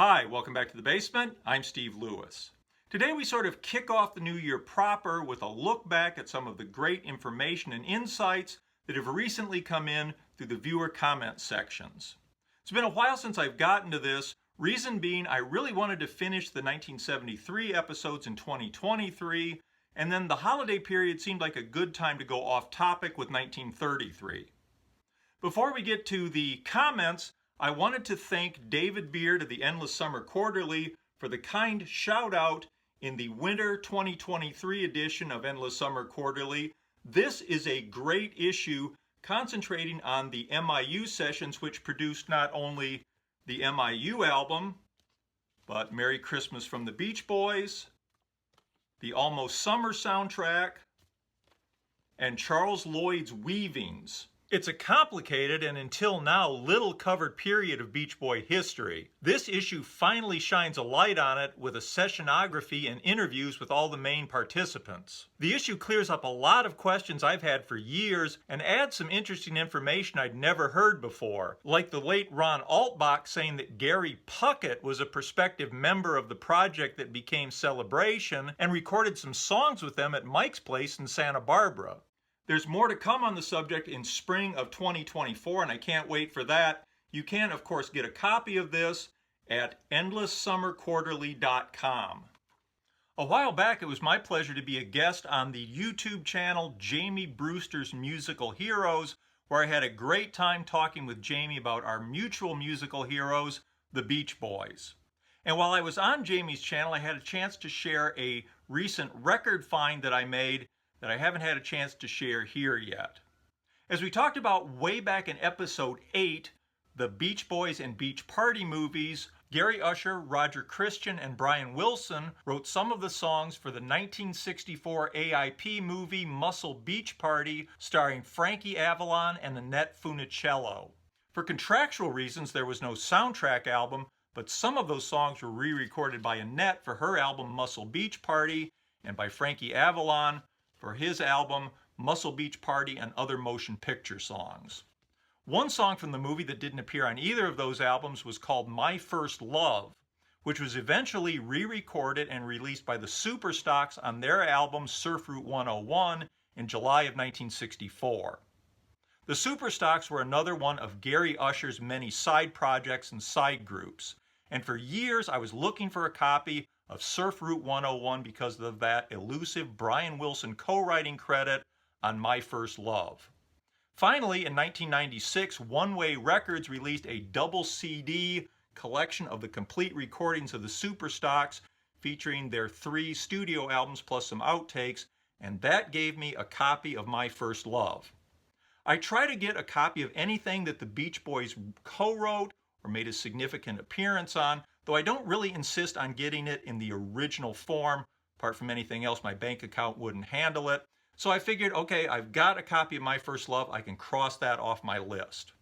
Hi, welcome back to the basement. I'm Steve Lewis. Today we sort of kick off the new year proper with a look back at some of the great information and insights that have recently come in through the viewer comment sections. It's been a while since I've gotten to this, reason being I really wanted to finish the 1973 episodes in 2023, and then the holiday period seemed like a good time to go off topic with 1933. Before we get to the comments, I wanted to thank David Beard of the Endless Summer Quarterly for the kind shout out in the winter 2023 edition of Endless Summer Quarterly. This is a great issue concentrating on the MIU sessions, which produced not only the MIU album, but Merry Christmas from the Beach Boys, the Almost Summer soundtrack, and Charles Lloyd's Weavings. It's a complicated and until now little covered period of Beach Boy history. This issue finally shines a light on it with a sessionography and interviews with all the main participants. The issue clears up a lot of questions I've had for years and adds some interesting information I'd never heard before, like the late Ron Altbach saying that Gary Puckett was a prospective member of the project that became Celebration and recorded some songs with them at Mike's place in Santa Barbara. There's more to come on the subject in spring of 2024, and I can't wait for that. You can, of course, get a copy of this at endlesssummerquarterly.com. A while back, it was my pleasure to be a guest on the YouTube channel Jamie Brewster's Musical Heroes, where I had a great time talking with Jamie about our mutual musical heroes, the Beach Boys. And while I was on Jamie's channel, I had a chance to share a recent record find that I made that I haven't had a chance to share here yet. As we talked about way back in episode 8, the Beach Boys and Beach Party movies, Gary Usher, Roger Christian, and Brian Wilson wrote some of the songs for the 1964 AIP movie Muscle Beach Party, starring Frankie Avalon and Annette Funicello. For contractual reasons, there was no soundtrack album, but some of those songs were re-recorded by Annette for her album Muscle Beach Party, and by Frankie Avalon for his album Muscle Beach Party and Other Motion Picture Songs. One song from the movie that didn't appear on either of those albums was called My First Love, which was eventually re-recorded and released by the Superstocks on their album Surf Route 101 in July of 1964. The Superstocks were another one of Gary Usher's many side projects and side groups, and for years I was looking for a copy of Surf Route 101 because of that elusive Brian Wilson co-writing credit on My First Love. Finally, in 1996, One Way Records released a double CD collection of the complete recordings of the Superstocks featuring their 3 studio albums plus some outtakes, and that gave me a copy of My First Love. I try to get a copy of anything that the Beach Boys co-wrote or made a significant appearance on, though I don't really insist on getting it in the original form. Apart from anything else, my bank account wouldn't handle it. So I figured, okay, I've got a copy of My First Love. I can cross that off my list.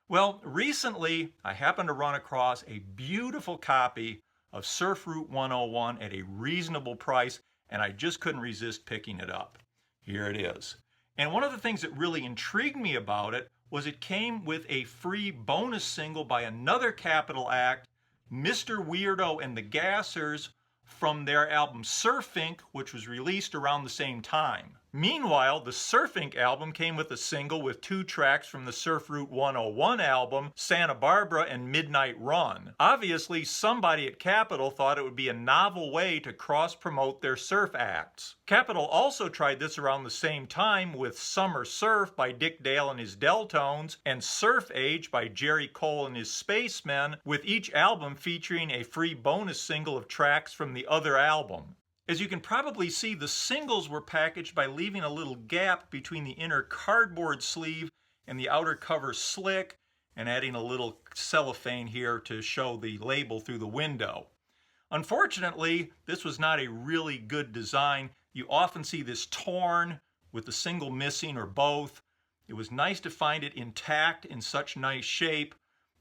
Well, recently, I happened to run across a beautiful copy of Surf Route 101 at a reasonable price, and I just couldn't resist picking it up. Here it is. And one of the things that really intrigued me about it was it came with a free bonus single by another Capitol act, Mr. Weirdo and the Gassers, from their album Surf Inc., which was released around the same time. Meanwhile, the Surf Inc. album came with a single with 2 tracks from the Surf Route 101 album, Santa Barbara and Midnight Run. Obviously, somebody at Capitol thought it would be a novel way to cross-promote their surf acts. Capitol also tried this around the same time with Summer Surf by Dick Dale and his Deltones and Surf Age by Jerry Cole and his Spacemen, with each album featuring a free bonus single of tracks from the other album. As you can probably see, the singles were packaged by leaving a little gap between the inner cardboard sleeve and the outer cover slick, and adding a little cellophane here to show the label through the window. Unfortunately, this was not a really good design. You often see this torn with the single missing or both. It was nice to find it intact in such nice shape.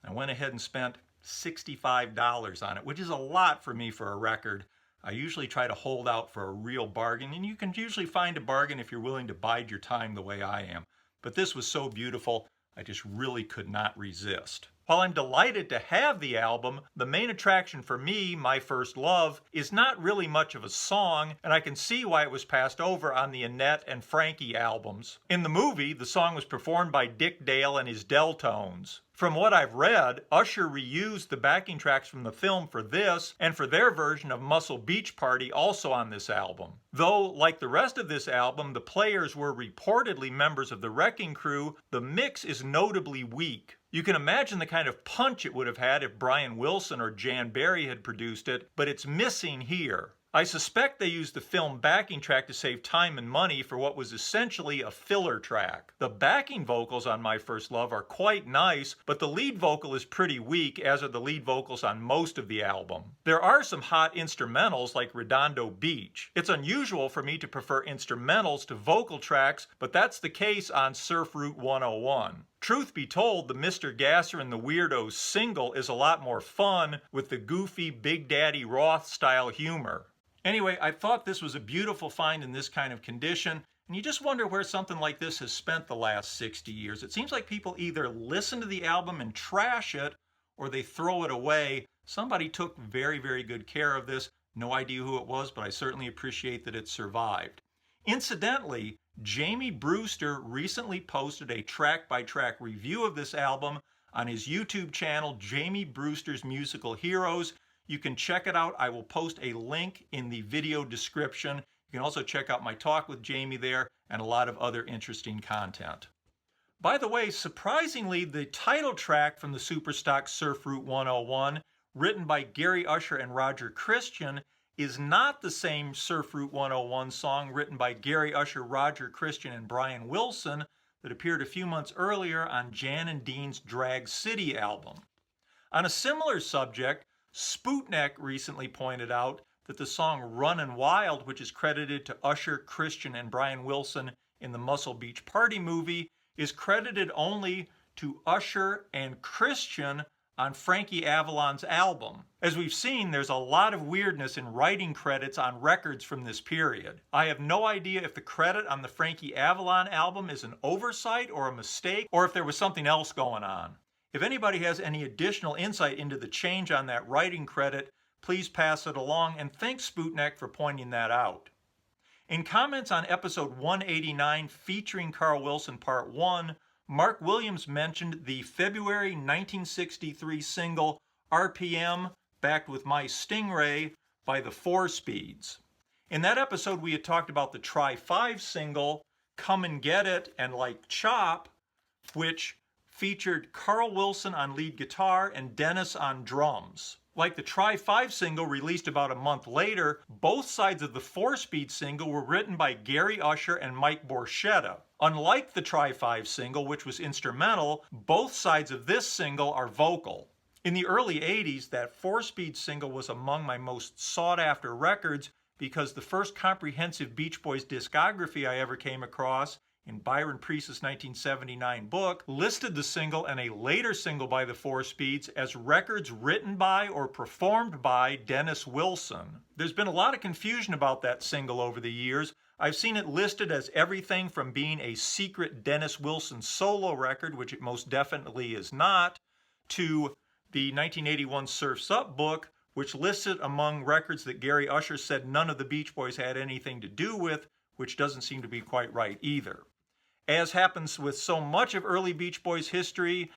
I went ahead and spent $65 on it, which is a lot for me for a record. I usually try to hold out for a real bargain, and you can usually find a bargain if you're willing to bide your time the way I am. But this was so beautiful, I just really could not resist. While I'm delighted to have the album, the main attraction for me, My First Love, is not really much of a song, and I can see why it was passed over on the Annette and Frankie albums. In the movie, the song was performed by Dick Dale and his Deltones. From what I've read, Usher reused the backing tracks from the film for this and for their version of Muscle Beach Party also on this album. Though, like the rest of this album, the players were reportedly members of the Wrecking Crew, the mix is notably weak. You can imagine the kind of punch it would have had if Brian Wilson or Jan Berry had produced it, but it's missing here. I suspect they used the film backing track to save time and money for what was essentially a filler track. The backing vocals on My First Love are quite nice, but the lead vocal is pretty weak, as are the lead vocals on most of the album. There are some hot instrumentals like Redondo Beach. It's unusual for me to prefer instrumentals to vocal tracks, but that's the case on Surf Route 101. Truth be told, the Mr. Gasser and the Weirdos single is a lot more fun with the goofy Big Daddy Roth style humor. Anyway, I thought this was a beautiful find in this kind of condition, and you just wonder where something like this has spent the last 60 years. It seems like people either listen to the album and trash it, or they throw it away. Somebody took very, very good care of this. No idea who it was, but I certainly appreciate that it survived. Incidentally, Jamie Brewster recently posted a track-by-track review of this album on his YouTube channel, Jamie Brewster's Musical Heroes. You can check it out. I will post a link in the video description. You can also check out my talk with Jamie there and a lot of other interesting content. By the way, surprisingly, the title track from the Superstock Surf Route 101, written by Gary Usher and Roger Christian, is not the same Surf Route 101 song written by Gary Usher, Roger Christian, and Brian Wilson that appeared a few months earlier on Jan and Dean's Drag City album. On a similar subject, Sputnik recently pointed out that the song Runnin' Wild, which is credited to Usher, Christian, and Brian Wilson in the Muscle Beach Party movie, is credited only to Usher and Christian on Frankie Avalon's album. As we've seen, there's a lot of weirdness in writing credits on records from this period. I have no idea if the credit on the Frankie Avalon album is an oversight or a mistake, or if there was something else going on. If anybody has any additional insight into the change on that writing credit, please pass it along, and thanks Sputnik for pointing that out. In comments on episode 189 featuring Carl Wilson Part 1, Mark Williams mentioned the February 1963 single R.P.M. backed with My Stingray by the Four Speeds. In that episode we had talked about the Tri-5 single Come and Get It and Like Chop, which featured Carl Wilson on lead guitar and Dennis on drums. Like the Tri-5 single released about a month later, both sides of the Four-Speed single were written by Gary Usher and Mike Borchetta. Unlike the Tri-5 single, which was instrumental, both sides of this single are vocal. In the early 80s, that Four-Speed single was among my most sought-after records because the first comprehensive Beach Boys discography I ever came across, in Byron Priest's 1979 book, listed the single and a later single by the Four Speeds as records written by or performed by Dennis Wilson. There's been a lot of confusion about that single over the years. I've seen it listed as everything from being a secret Dennis Wilson solo record, which it most definitely is not, to the 1981 Surf's Up book, which listed among records that Gary Usher said none of the Beach Boys had anything to do with, which doesn't seem to be quite right either. As happens with so much of early Beach Boys history,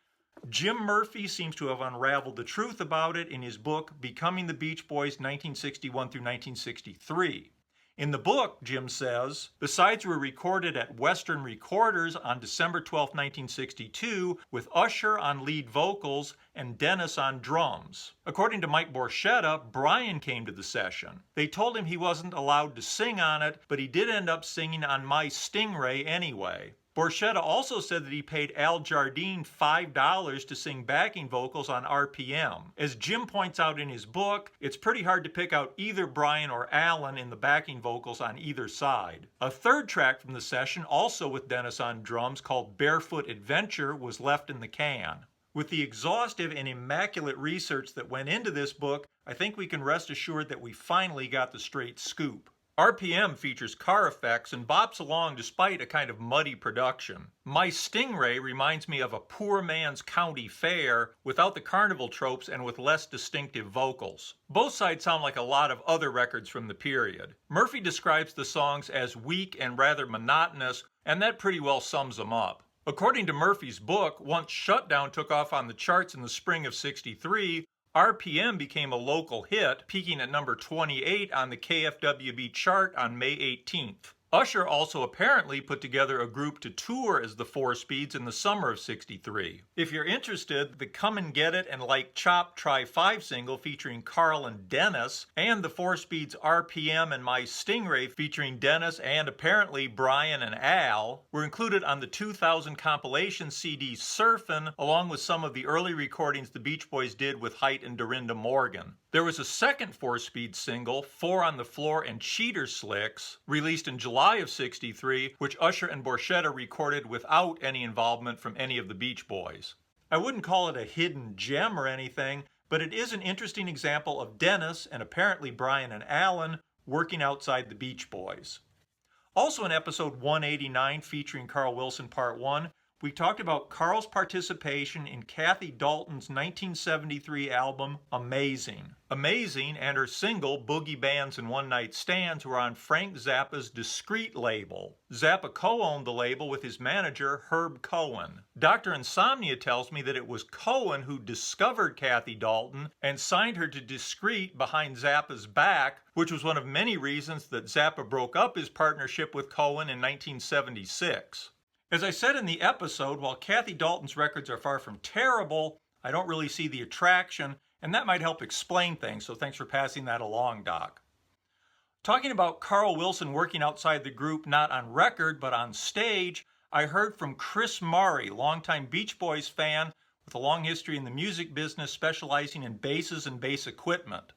Jim Murphy seems to have unraveled the truth about it in his book Becoming the Beach Boys 1961 through 1963. In the book, Jim says, the sides were recorded at Western Recorders on December 12, 1962, with Usher on lead vocals and Dennis on drums. According to Mike Borchetta, Brian came to the session. They told him he wasn't allowed to sing on it, but he did end up singing on My Stingray anyway. Borchetta also said that he paid Al Jardine $5 to sing backing vocals on R.P.M. As Jim points out in his book, it's pretty hard to pick out either Brian or Alan in the backing vocals on either side. A third track from the session, also with Dennis on drums, called Barefoot Adventure, was left in the can. With the exhaustive and immaculate research that went into this book, I think we can rest assured that we finally got the straight scoop. R.P.M. features car effects and bops along despite a kind of muddy production. My Stingray reminds me of a poor man's county fair without the carnival tropes and with less distinctive vocals. Both sides sound like a lot of other records from the period. Murphy describes the songs as weak and rather monotonous, and that pretty well sums them up. According to Murphy's book, once Shutdown took off on the charts in the spring of '63, R.P.M. became a local hit, peaking at number 28 on the KFWB chart on May 18th. Usher also apparently put together a group to tour as the Four Speeds in the summer of '63. If you're interested, the Come and Get It and Like Chop Try 5 single featuring Carl and Dennis, and the Four Speeds R.P.M. and My Stingray featuring Dennis and apparently Brian and Al, were included on the 2000 compilation CD Surfin', along with some of the early recordings the Beach Boys did with Height and Dorinda Morgan. There was a second Four Speed single, Four on the Floor and Cheater Slicks, released in July of '63, which Usher and Borchetta recorded without any involvement from any of the Beach Boys. I wouldn't call it a hidden gem or anything, but it is an interesting example of Dennis and apparently Brian and Alan working outside the Beach Boys. Also in episode 189 featuring Carl Wilson Part 1, we talked about Carl's participation in Kathy Dalton's 1973 album, Amazing. Amazing and her single, Boogie Bands and One Night Stands, were on Frank Zappa's Discreet label. Zappa co-owned the label with his manager, Herb Cohen. Dr. Insomnia tells me that it was Cohen who discovered Kathy Dalton and signed her to Discreet behind Zappa's back, which was one of many reasons that Zappa broke up his partnership with Cohen in 1976. As I said in the episode, while Kathy Dalton's records are far from terrible, I don't really see the attraction, and that might help explain things, so thanks for passing that along, Doc. Talking about Carl Wilson working outside the group not on record but on stage, I heard from Chris Murray, longtime Beach Boys fan with a long history in the music business specializing in basses and bass equipment.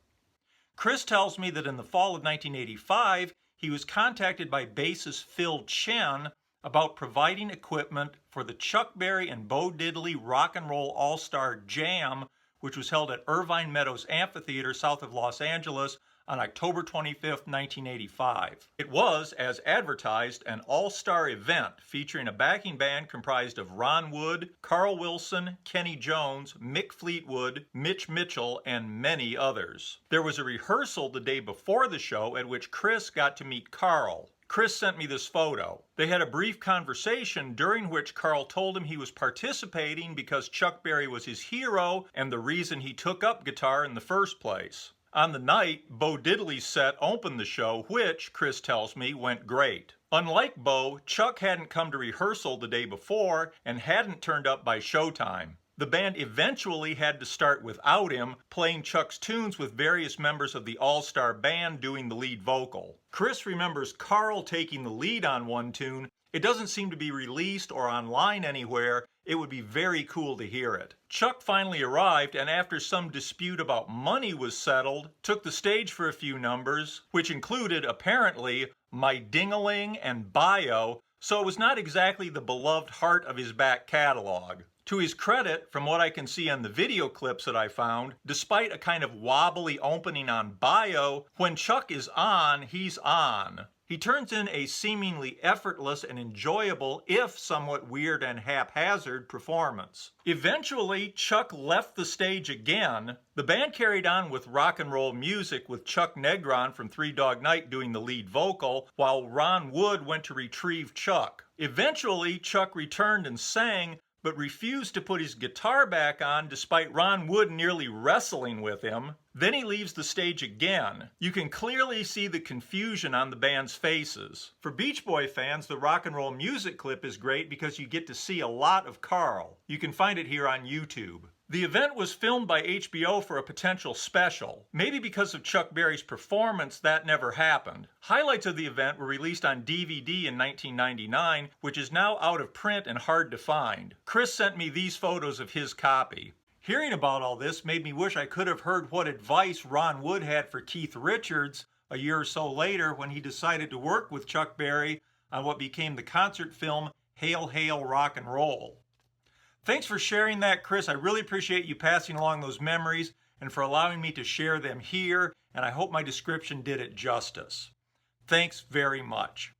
Chris tells me that in the fall of 1985, he was contacted by bassist Phil Chen about providing equipment for the Chuck Berry and Bo Diddley Rock and Roll All-Star Jam, which was held at Irvine Meadows Amphitheater south of Los Angeles on October 25, 1985. It was, as advertised, an all-star event featuring a backing band comprised of Ron Wood, Carl Wilson, Kenny Jones, Mick Fleetwood, Mitch Mitchell, and many others. There was a rehearsal the day before the show at which Chris got to meet Carl. Chris sent me this photo. They had a brief conversation during which Carl told him he was participating because Chuck Berry was his hero and the reason he took up guitar in the first place. On the night, Bo Diddley's set opened the show, which, Chris tells me, went great. Unlike Bo, Chuck hadn't come to rehearsal the day before and hadn't turned up by showtime. The band eventually had to start without him, playing Chuck's tunes with various members of the all-star band doing the lead vocal. Chris remembers Carl taking the lead on one tune. It doesn't seem to be released or online anywhere. It would be very cool to hear it. Chuck finally arrived, and after some dispute about money was settled, took the stage for a few numbers, which included, apparently, My Ding-a-Ling and Bio, so it was not exactly the beloved heart of his back catalog. To his credit, from what I can see on the video clips that I found, despite a kind of wobbly opening on Bio, when Chuck is on, he's on. He turns in a seemingly effortless and enjoyable, if somewhat weird and haphazard, performance. Eventually, Chuck left the stage again. The band carried on with rock and roll music with Chuck Negron from Three Dog Night doing the lead vocal, while Ron Wood went to retrieve Chuck. Eventually, Chuck returned and sang, but refused to put his guitar back on despite Ron Wood nearly wrestling with him. Then he leaves the stage again. You can clearly see the confusion on the band's faces. For Beach Boy fans, the rock and roll music clip is great because you get to see a lot of Carl. You can find it here on YouTube. The event was filmed by HBO for a potential special. Maybe because of Chuck Berry's performance, that never happened. Highlights of the event were released on DVD in 1999, which is now out of print and hard to find. Chris sent me these photos of his copy. Hearing about all this made me wish I could have heard what advice Ron Wood had for Keith Richards a year or so later when he decided to work with Chuck Berry on what became the concert film Hail, Hail, Rock and Roll. Thanks for sharing that, Chris. I really appreciate you passing along those memories and for allowing me to share them here, and I hope my description did it justice. Thanks very much.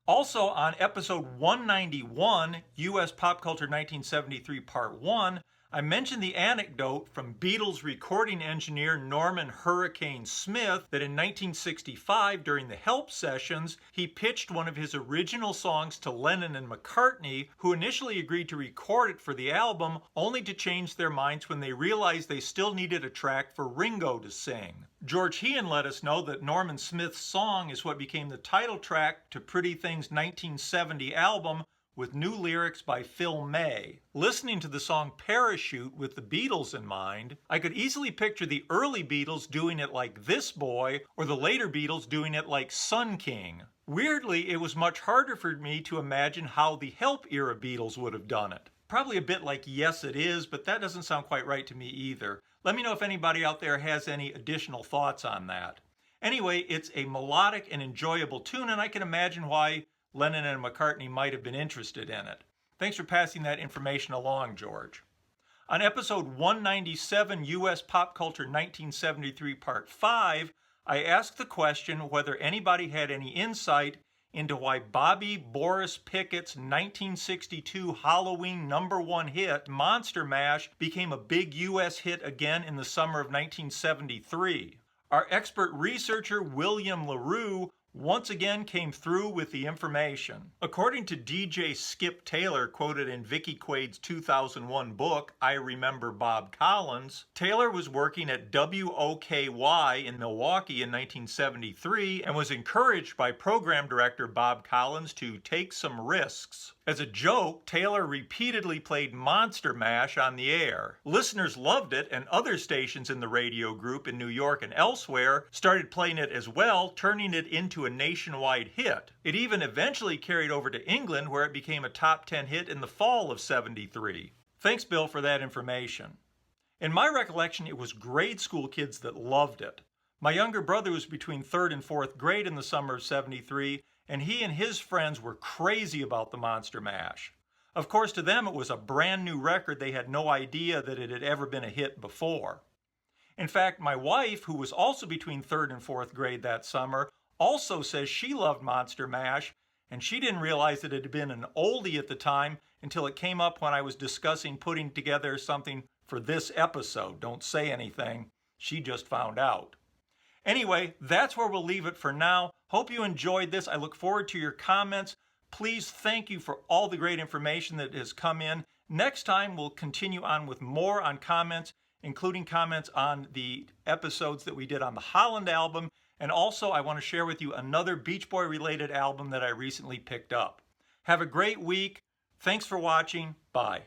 Also, on episode 191, U.S. Pop Culture 1973 Part 1, I mentioned the anecdote from Beatles recording engineer Norman Hurricane Smith that in 1965, during the Help sessions, he pitched one of his original songs to Lennon and McCartney, who initially agreed to record it for the album, only to change their minds when they realized they still needed a track for Ringo to sing. George Hean let us know that Norman Smith's song is what became the title track to Pretty Things' 1970 album, with new lyrics by Phil May. Listening to the song Parachute with the Beatles in mind, I could easily picture the early Beatles doing it like This Boy, or the later Beatles doing it like Sun King. Weirdly, it was much harder for me to imagine how the Help era Beatles would have done it. Probably a bit like Yes It Is, but that doesn't sound quite right to me either. Let me know if anybody out there has any additional thoughts on that. Anyway, it's a melodic and enjoyable tune, and I can imagine why Lennon and McCartney might have been interested in it. Thanks for passing that information along, George. On episode 197, U.S. Pop Culture 1973 Part 5, I asked the question whether anybody had any insight into why Bobby Boris Pickett's 1962 Halloween #1 hit, Monster Mash, became a big U.S. hit again in the summer of 1973. Our expert researcher, William LaRue, once again came through with the information. According to DJ Skip Taylor, quoted in Vicky Quaid's 2001 book, I Remember Bob Collins, Taylor was working at WOKY in Milwaukee in 1973 and was encouraged by program director Bob Collins to take some risks. As a joke, Taylor repeatedly played Monster Mash on the air. Listeners loved it, and other stations in the radio group in New York and elsewhere started playing it as well, turning it into a nationwide hit. It even eventually carried over to England, where it became a top 10 hit in the fall of '73. Thanks, Bill, for that information. In my recollection, it was grade school kids that loved it. My younger brother was between 3rd and 4th grade in the summer of '73, and he and his friends were crazy about the Monster Mash. Of course, to them it was a brand new record. They had no idea that it had ever been a hit before. In fact, my wife, who was also between 3rd and 4th grade that summer, also says she loved Monster Mash, and she didn't realize that it had been an oldie at the time until it came up when I was discussing putting together something for this episode. Don't say anything. She just found out. Anyway, that's where we'll leave it for now. Hope you enjoyed this. I look forward to your comments. Please thank you for all the great information that has come in. Next time, we'll continue on with more on comments, including comments on the episodes that we did on the Holland album. And also, I want to share with you another Beach Boy-related album that I recently picked up. Have a great week. Thanks for watching. Bye.